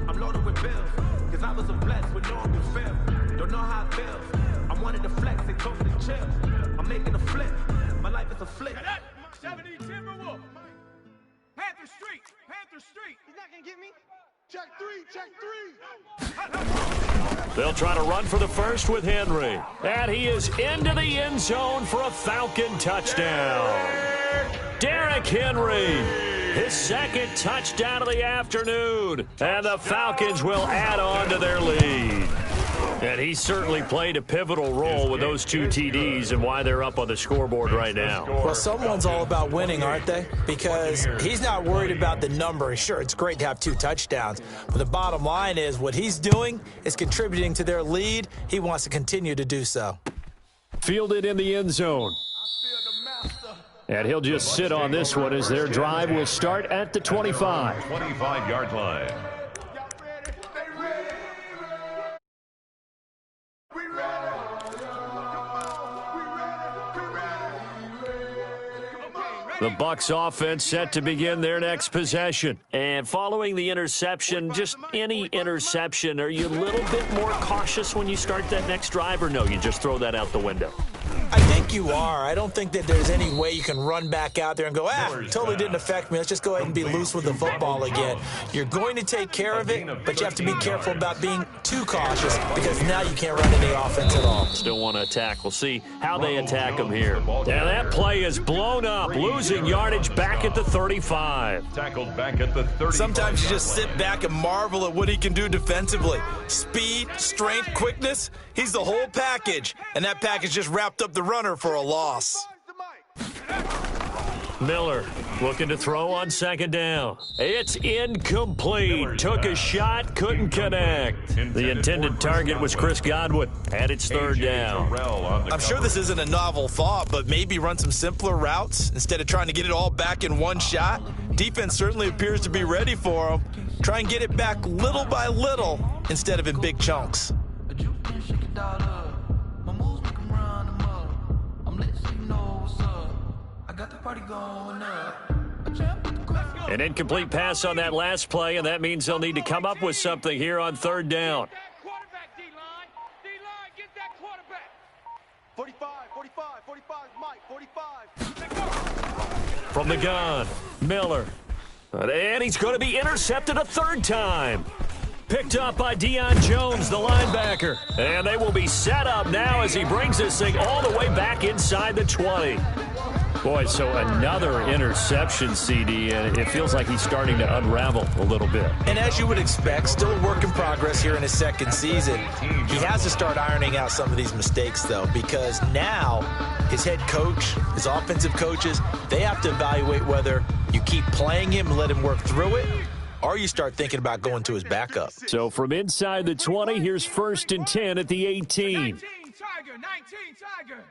Panther Street. Panther Street. He's not going to get me. Check 3. Check 3. They'll try to run for the first with Henry. And he is into the end zone for a Falcon touchdown. Derrick Henry, his 2nd touchdown of the afternoon. And the Falcons will add on to their lead. And he certainly played a pivotal role with those 2 TDs and why they're up on the scoreboard right now. Well, someone's all about winning, aren't they? Because he's not worried about the number. Sure, it's great to have 2 touchdowns. But the bottom line is what he's doing is contributing to their lead. He wants to continue to do so. Fielded in the end zone. And he'll just sit on this one as their drive will start at the 25. 25-yard line. The Bucs offense set to begin their next possession. And following the interception, just any interception, are you a little bit more cautious when you start that next drive, or no, you just throw that out the window? I think you are. I don't think that there's any way you can run back out there and go, totally didn't affect me. Let's just go ahead and be loose with the football again. You're going to take care of it, but you have to be careful about being too cautious because now you can't run any offense at all. Still want to attack. We'll see how they attack them here. And that play is blown up, losing yardage back at the 35. Tackled back at the 35. Sometimes you just sit back and marvel at what he can do defensively. Speed, strength, quickness, he's the whole package. And that package just wrapped up the runner for a loss. Miller looking to throw on second down. It's incomplete. Took a shot, couldn't connect. The intended target was Chris Godwin, and it's third down. I'm sure this isn't a novel thought, but maybe run some simpler routes instead of trying to get it all back in one shot. Defense certainly appears to be ready for him. Try and get it back little by little instead of in big chunks. An incomplete pass on that last play, and that means they'll need to come up with something here on third down. D-line, get that quarterback. 45, Mike, 45. From the gun, Miller. And he's going to be intercepted a third time. Picked up by Deion Jones, the linebacker. And they will be set up now as he brings this thing all the way back inside the 20. Boy, so another interception, CD, and it feels like he's starting to unravel a little bit. And as you would expect, still a work in progress here in his second season. He has to start ironing out some of these mistakes, though, because now his head coach, his offensive coaches, they have to evaluate whether you keep playing him and let him work through it, or you start thinking about going to his backup. So from inside the 20, here's 1st and 10 at the 18. 19 Tiger.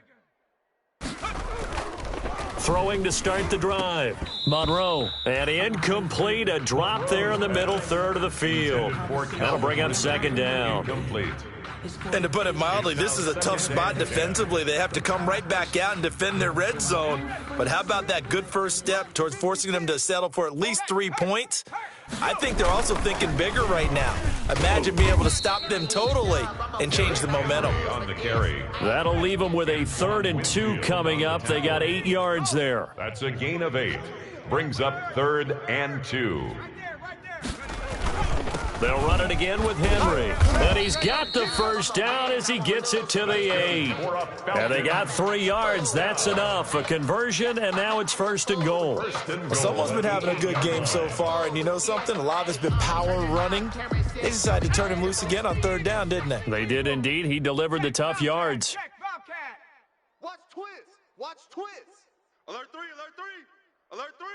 Throwing to start the drive. Monroe, and incomplete. A drop there in the middle third of the field. That'll bring up second down. And to put it mildly, this is a tough spot defensively. They have to come right back out and defend their red zone. But how about that good first step towards forcing them to settle for at least 3 points? I think they're also thinking bigger right now. Imagine being able to stop them totally and change the momentum. On the carry. That'll leave them with a 3rd and 2 coming up. They got 8 yards there. That's a gain of 8. Brings up 3rd and 2. They'll run it again with Henry. And he's got the first down as he gets it to the 8. And they got 3 yards. That's enough. A conversion, and now it's 1st and goal. Well, someone's been having a good game so far, and you know something? A lot of it's been power running. They decided to turn him loose again on 3rd down, didn't they? They did indeed. He delivered the tough yards. Watch twist. Alert 3, alert 3.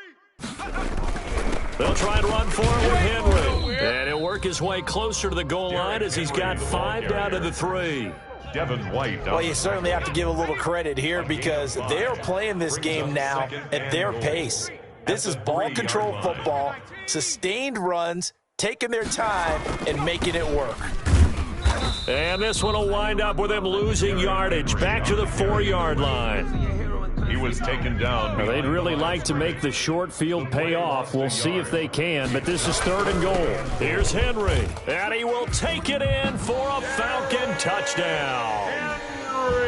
They'll try and run for it with Henry. And he'll work his way closer to the goal line as he's got 5 down to the 3. Devin White. Well, you certainly have to give a little credit here because they're playing this game now at their pace. This is ball control football, sustained runs, taking their time, and making it work. And this one will wind up with him losing yardage back to the 4-yard line. He was taken down. Now, they'd really like to make the short field pay off. We'll see if they can, but this is 3rd and goal. Here's Henry, and he will take it in for a Falcon touchdown.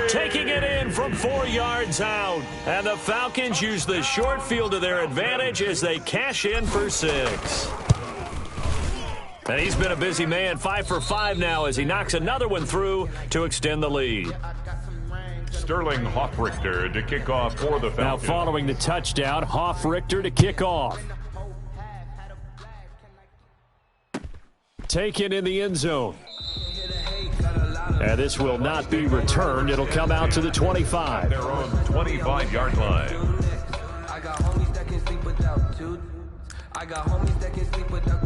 Taking it in from 4 yards out, and the Falcons use the short field to their advantage as they cash in for 6. And he's been a busy man, 5 for 5 now as he knocks another one through to extend the lead. Sterling Hoffrichter to kick off for the Falcons. Now following the touchdown, Hoffrichter to kick off. Taken in the end zone. And this will not be returned. It'll come out to the 25. Their own 25-yard line. I got homies that can sleep without two. I got homies that can sleep without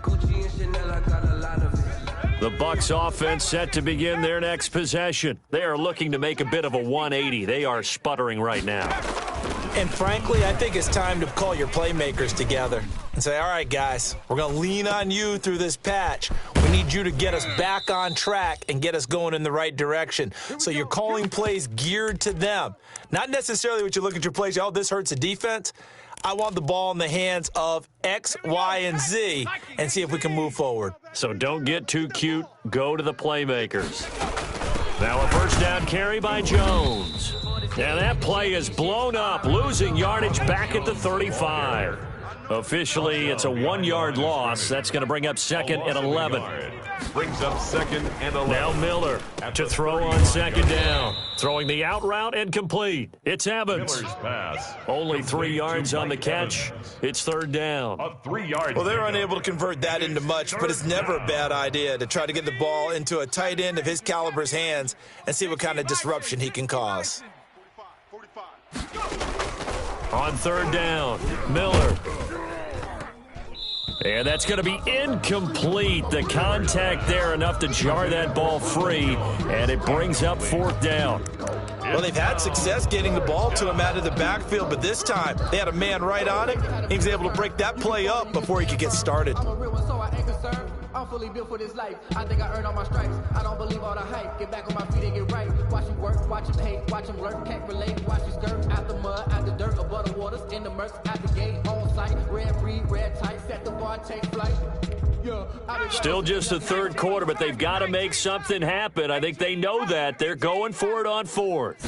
Gucci and Chanel. I got a lot of it. The Bucs offense set to begin their next possession. They are looking to make a bit of a 180. They are sputtering right now. And frankly, I think it's time to call your playmakers together and say, all right, guys, we're going to lean on you through this patch. We need you to get us back on track and get us going in the right direction. So you're calling plays geared to them. Not necessarily what you look at your plays, oh, this hurts the defense. I want the ball in the hands of X, Y, and Z and see if we can move forward. So don't get too cute. Go to the playmakers. Now a first down carry by Jones. And that play is blown up, losing yardage back at the 35. Officially, it's a 1-yard loss. That's going to bring up 2nd and 11. Brings up 2nd and 11. Now Miller to throw on 2nd down. Throwing the out route and complete. It's Evans. Miller's pass. Only 3 yards on the catch. It's 3rd down. A 3-yard. Well, they're unable to convert that into much, but it's never a bad idea to try to get the ball into a tight end of his caliber's hands and see what kind of disruption he can cause. On third down, Miller. And that's going to be incomplete. The contact there enough to jar that ball free, and it brings up fourth down. Well, they've had success getting the ball to him out of the backfield, but this time they had a man right on him. He was able to break that play up before he could get started. I'm fully built for this life. I think I earned all my stripes. I don't believe all the hype. Get back on my feet and get right. Watch him work, watch him hate, watch him lurk. Can't relate, watch him skirt. Out the mud, out the dirt, above the waters, in the murks, out the gate, on sight. Red breed, red tight, set the bar, take flight. Still just the third quarter, but they've got to make something happen. I think they know that. They're going for it on fourth.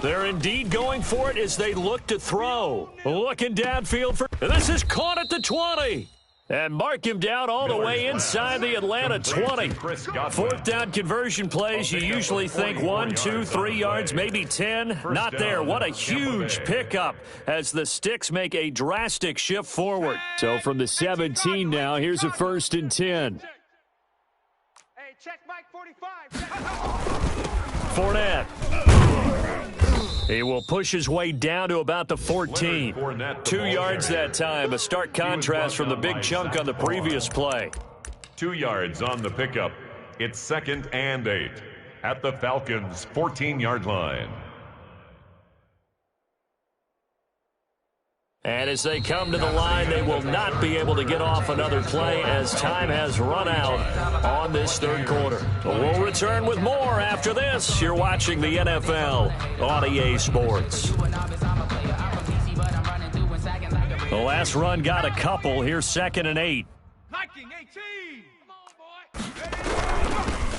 They're indeed going for it as they look to throw. Looking downfield for... This is caught at the 20. And mark him down all the way inside the Atlanta 20. Fourth down conversion plays, you usually think 1, 2, 3 yards, maybe 10. Not there. What a huge pickup as the Sticks make a drastic shift forward. So from the 17 now, here's a 1st and 10. Hey, check Mike 45. Fournette. He will push his way down to about the 14. 2 yards that time. A stark contrast from the big chunk on the previous play. 2 yards on the pickup. It's 2nd and 8 at the Falcons' 14-yard line. And as they come to the line, they will not be able to get off another play as time has run out on this third quarter. We'll return with more after this. You're watching the NFL on EA Sports. The last run got a couple. Here's 2nd and 8.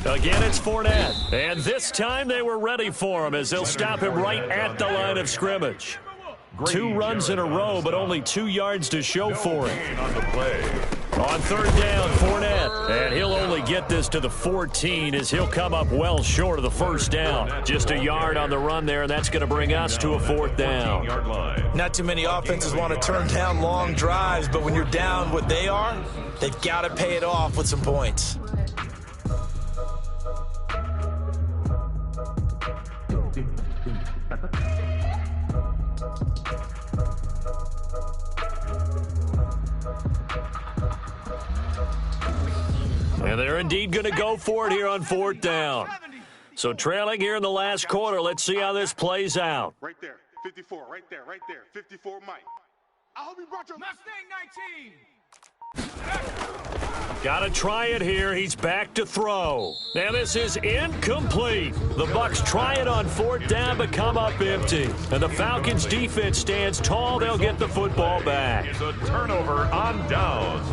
Again, it's Fournette. And this time they were ready for him as they'll stop him right at the line of scrimmage. 2 runs in a row, but only 2 yards to show for it. On third down, Fournette. And he'll only get this to the 14 as he'll come up well short of the first down. Just a yard on the run there, and that's going to bring us to a 4th down. Not too many offenses want to turn down long drives, but when you're down what they are, they've got to pay it off with some points. And they're indeed going to go for it here on 4th down. So trailing here in the last quarter, let's see how this plays out. Right there, 54, right there, 54, Mike. I hope you brought your Mustang 19. Got to try it here. He's back to throw. Now this is incomplete. The Bucks try it on 4th down, but come up empty. And the Falcons defense stands tall. They'll get the football back. It's a turnover on downs.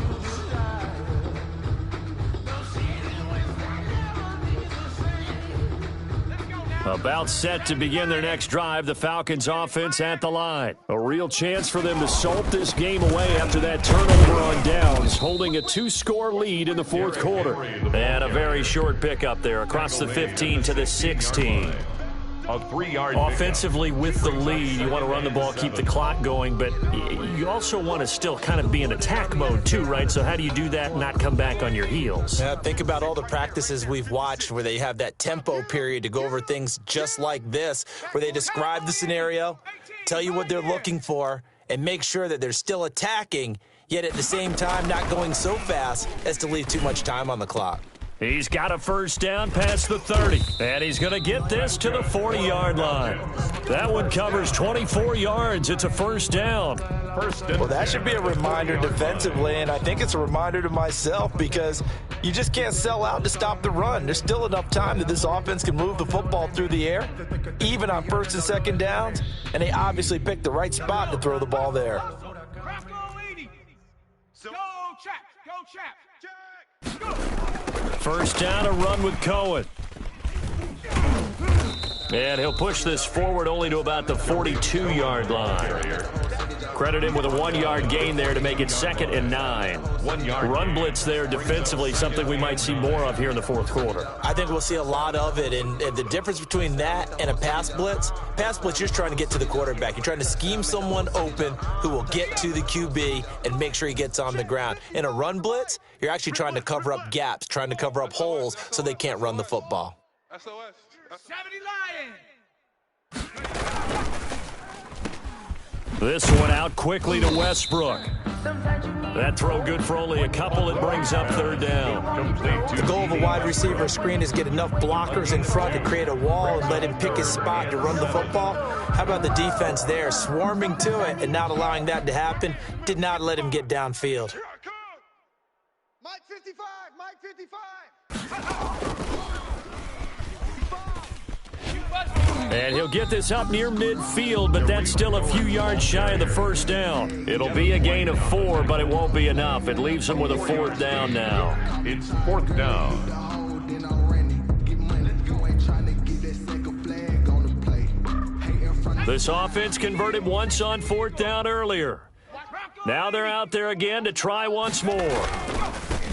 About set to begin their next drive, the Falcons offense at the line. A real chance for them to salt this game away after that turnover on downs, holding a 2-score lead in the 4th quarter. And a very short pickup there across the 15 to the 16. A 3-yard offensively with the lead, you want to run the ball, keep the clock going, but you also want to still kind of be in attack mode too, right? So how do you do that and not come back on your heels? Yeah, think about all the practices we've watched where they have that tempo period to go over things just like this, where they describe the scenario, tell you what they're looking for, and make sure that they're still attacking, yet at the same time not going so fast as to leave too much time on the clock. He's got a 1st down past the 30, and he's going to get this to the 40-yard line. That one covers 24 yards. It's a 1st down. Well, that should be a reminder defensively, and I think it's a reminder to myself because you just can't sell out to stop the run. There's still enough time that this offense can move the football through the air, even on 1st and 2nd downs, and they obviously picked the right spot to throw the ball there. Go, Chap! Go, Chap! 1st down, a run with Cohen. And he'll push this forward only to about the 42-yard line. Credit him with a 1-yard gain there to make it 2nd and 9. 1 yard. Run blitz there defensively, something we might see more of here in the 4th quarter. I think we'll see a lot of it, and the difference between that and a pass blitz, you're just trying to get to the quarterback. You're trying to scheme someone open who will get to the QB and make sure he gets on the ground. In a run blitz, you're actually trying to cover up gaps, trying to cover up holes so they can't run the football. SOS. 70 Lions. This one out quickly to Westbrook. That throw good for only a couple. It brings up third down. The goal of a wide receiver screen is get enough blockers in front to create a wall and let him pick his spot to run the football. How about the defense there, swarming to it and not allowing that to happen? Did not let him get downfield. Mike 55, Mike 55. And he'll get this up near midfield, but that's still a few yards shy of the first down. It'll be a gain of 4, but it won't be enough. It leaves him with a fourth down now. It's fourth down. This offense converted once on fourth down earlier. Now they're out there again to try once more.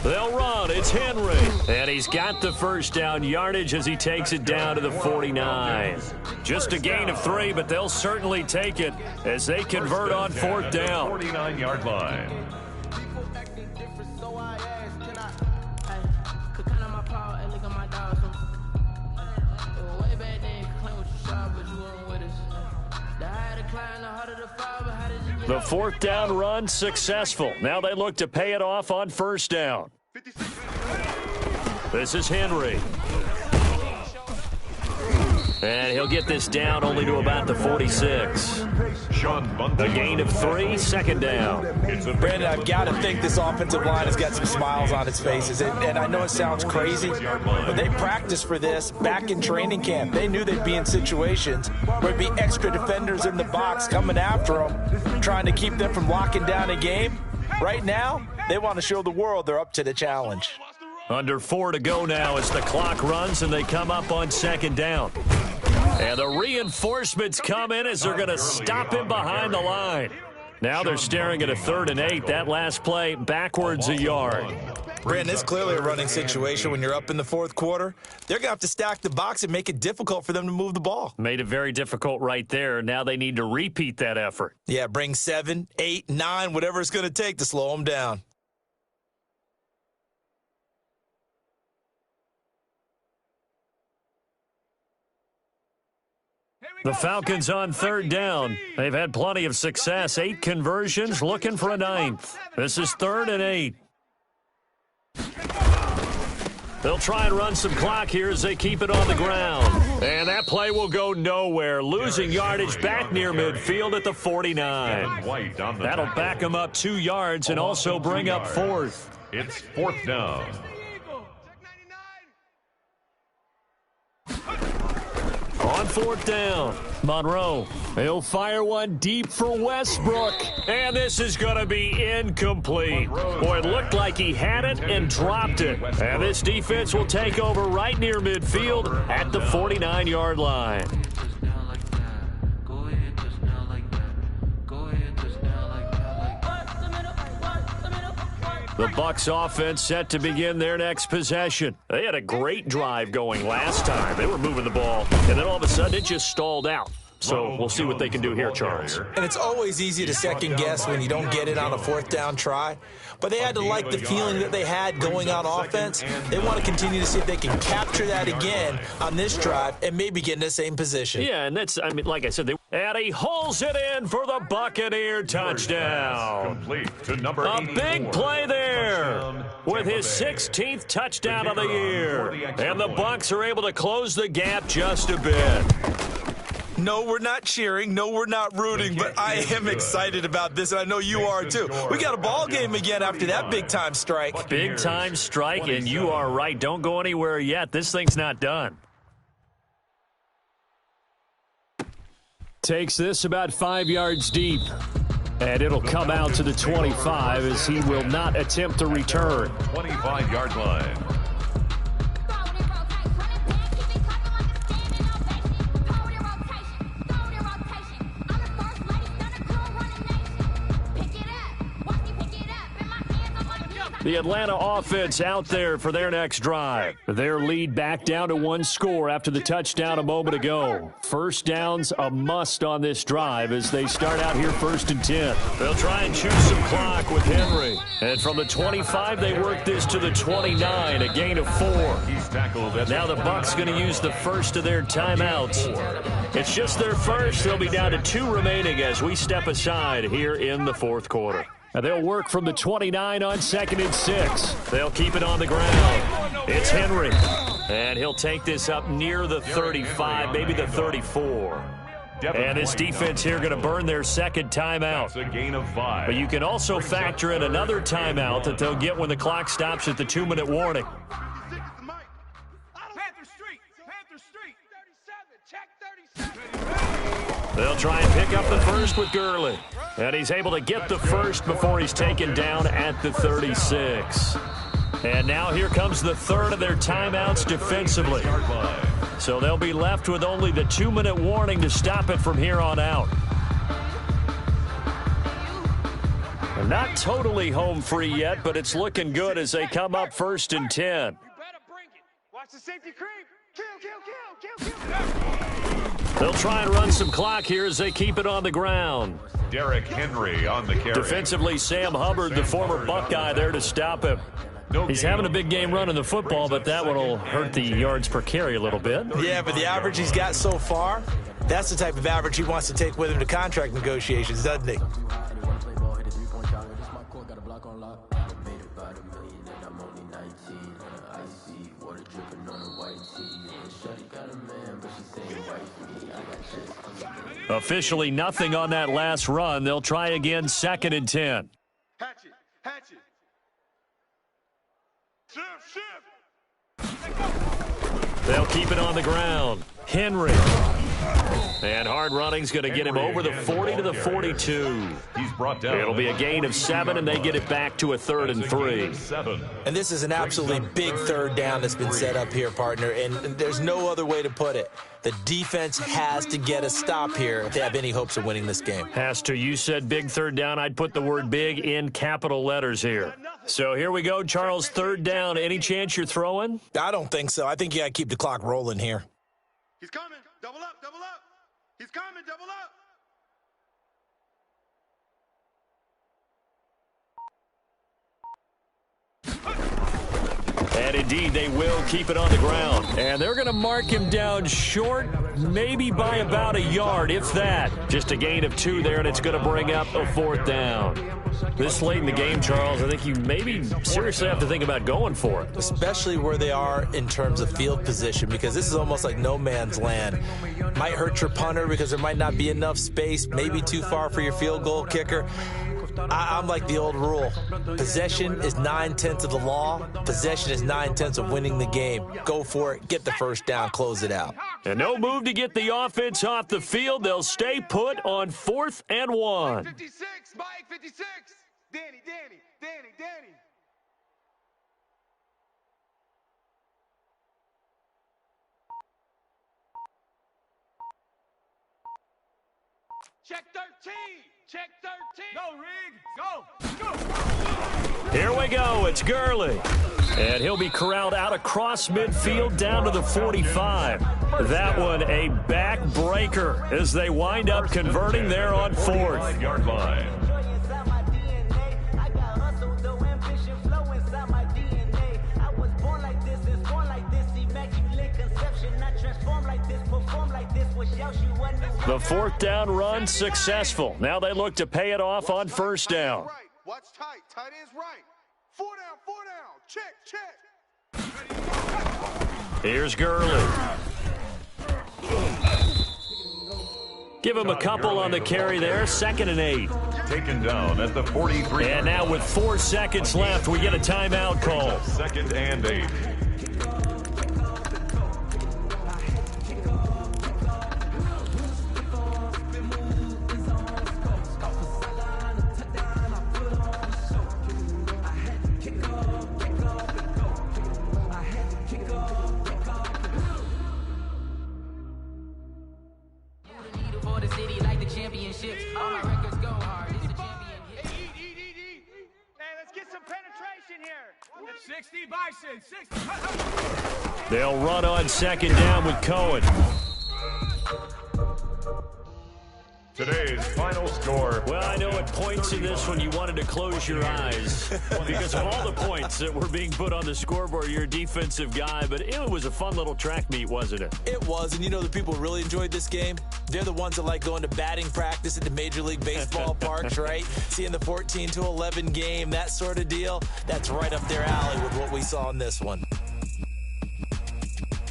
They'll run. It's Henry. And he's got the first down yardage as he takes it down to the 49. Just a gain of 3, but they'll certainly take it as they convert on fourth down. 49-yard line. The fourth down run successful. Now they look to pay it off on first down. This is Henry. And he'll get this down only to about the 46. A gain of 3, second down. Brandon, I've got to think this offensive line has got some smiles on its faces. And I know it sounds crazy, but they practiced for this back in training camp. They knew they'd be in situations where there'd be extra defenders in the box coming after them, trying to keep them from locking down a game. Right now, they want to show the world they're up to the challenge. Under 4 to go now as the clock runs and they come up on second down. And the reinforcements come in as they're going to stop him behind the line. Now they're staring at a 3rd and 8. That last play backwards a yard. Brandon, it's clearly a running situation when you're up in the fourth quarter. They're going to have to stack the box and make it difficult for them to move the ball. Made it very difficult right there. Now they need to repeat that effort. Yeah, bring 7, 8, 9, whatever it's going to take to slow them down. The Falcons on third down. They've had plenty of success. 8 conversions, looking for a 9th. This is 3rd and 8. They'll try and run some clock here as they keep it on the ground. And that play will go nowhere. Losing yardage back near midfield at the 49. That'll back them up 2 yards and also bring up 4th. It's 4th down. On 4th down, Monroe. He'll fire one deep for Westbrook. And this is going to be incomplete. Boy, it looked like he had it and dropped it. And this defense will take over right near midfield at the 49-yard line. The Bucs offense set to begin their next possession. They had a great drive going last time. They were moving the ball, and then all of a sudden it just stalled out. So we'll see what they can do here, Charles. And it's always easy to second guess when you don't get it on a 4th down try. But they had to like the feeling that they had going on offense. They want to continue to see if they can capture that again on this drive and maybe get in the same position. Yeah, and that's, I mean, like I said, and he hauls it in for the Buccaneer touchdown. A big play there with his 16th touchdown of the year. And the Bucs are able to close the gap just a bit. No, we're not cheering. No, we're not rooting, but I am excited about this, and I know you are too. We got a ball game again after that big-time strike. Big-time strike, and you are right. Don't go anywhere yet. This thing's not done. Takes this about 5 yards deep, and it'll come out to the 25 as he will not attempt to return. 25-yard line. The Atlanta offense out there for their next drive. Their lead back down to one score after the touchdown a moment ago. First down's a must on this drive as they start out here 1st and 10. They'll try and choose some clock with Henry. And from the 25, they work this to the 29, a gain of 4. He's tackled. Now the Bucs going to use the first of their timeouts. It's just their first. They'll be down to 2 remaining as we step aside here in the 4th quarter. And they'll work from the 29 on 2nd and 6. They'll keep it on the ground. It's Henry. And he'll take this up near the 35, maybe the 34. And this defense here going to burn their second timeout. That's a gain of 5. But you can also factor in another timeout that they'll get when the clock stops at the 2-minute warning. They'll try and pick up the first with Gurley. And he's able to get the first before he's taken down at the 36. And now here comes the third of their timeouts defensively. So they'll be left with only the 2-minute warning to stop it from here on out. And not totally home free yet, but it's looking good as they come up 1st and 10. You better bring it. Watch the safety creep. Kill. They'll try and run some clock here as they keep it on the ground. Derrick Henry on the carry. Defensively, Sam Hubbard, the former Buckeye, there to stop him. He's having a big game running the football, but that one will hurt the yards per carry a little bit. Yeah, but the average he's got so far, that's the type of average he wants to take with him to contract negotiations, doesn't he? Officially nothing on that last run. They'll try again 2nd and 10. Hatch it. They'll keep it on the ground. Henry. And hard running's going to get him over the 40 to the 42. He's brought down. It'll be a gain of 7, and they get it back to a 3rd and 3. And this is an absolutely big third down that's been set up here, partner, and there's no other way to put it. The defense has to get a stop here if they have any hopes of winning this game. Has to. You said big third down. I'd put the word big in capital letters here. So here we go, Charles, 3rd down. Any chance you're throwing? I don't think so. I think you got to keep the clock rolling here. He's coming. Double up. He's coming. Double up. And indeed, they will keep it on the ground. And they're going to mark him down short, maybe by about a yard, if that. Just a gain of 2 there, and it's going to bring up a 4th down. This late in the game, Charles, I think you maybe seriously have to think about going for it. Especially where they are in terms of field position, because this is almost like no man's land. Might hurt your punter because there might not be enough space, maybe too far for your field goal kicker. I'm like the old rule. Possession is 9/10 of the law. Possession is 9/10 of winning the game. Go for it. Get the first down. Close it out. And no move to get the offense off the field. They'll stay put on 4th and 1. 56, Mike 56. Danny. Check 13. Go, Rig. Go. Here we go. It's Gurley. And he'll be corralled out across midfield down to the 45. That one a backbreaker as they wind up converting there on 4th. Yard line. The 4th down run successful. Now they look to pay it off on 1st down. Watch tight. Tight ends right. 4 down. Check. Here's Gurley. Give him a couple on the carry there. 2nd and 8. Taken down at the 43. And now with 4 seconds left, we get a timeout call. 2nd and 8. Hey, let's get some penetration here. 60 Bison, 60. They'll run on second down with Cohen. Today's final score. Well, I know at points in this one you wanted to close your eyes because of all the points that were being put on the scoreboard. You're a defensive guy, but it was a fun little track meet, wasn't it? It was, and you know the people who really enjoyed this game? They're the ones that like going to batting practice at the Major League Baseball parks, right? Seeing the 14-11 game, that sort of deal. That's right up their alley with what we saw in this one.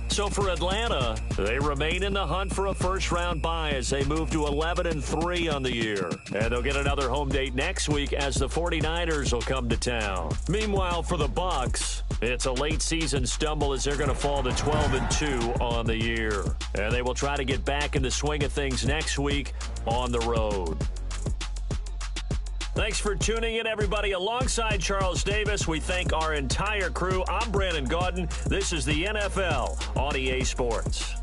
So for Atlanta, they remain in the hunt for a first-round bye as they move to 11-3 on the year. And they'll get another home date next week as the 49ers will come to town. Meanwhile, for the Bucs, it's a late-season stumble as they're going to fall to 12-2 on the year. And they will try to get back in the swing of things next week on the road. Thanks for tuning in, everybody. Alongside Charles Davis, we thank our entire crew. I'm Brandon Gaudin. This is the NFL on EA Sports.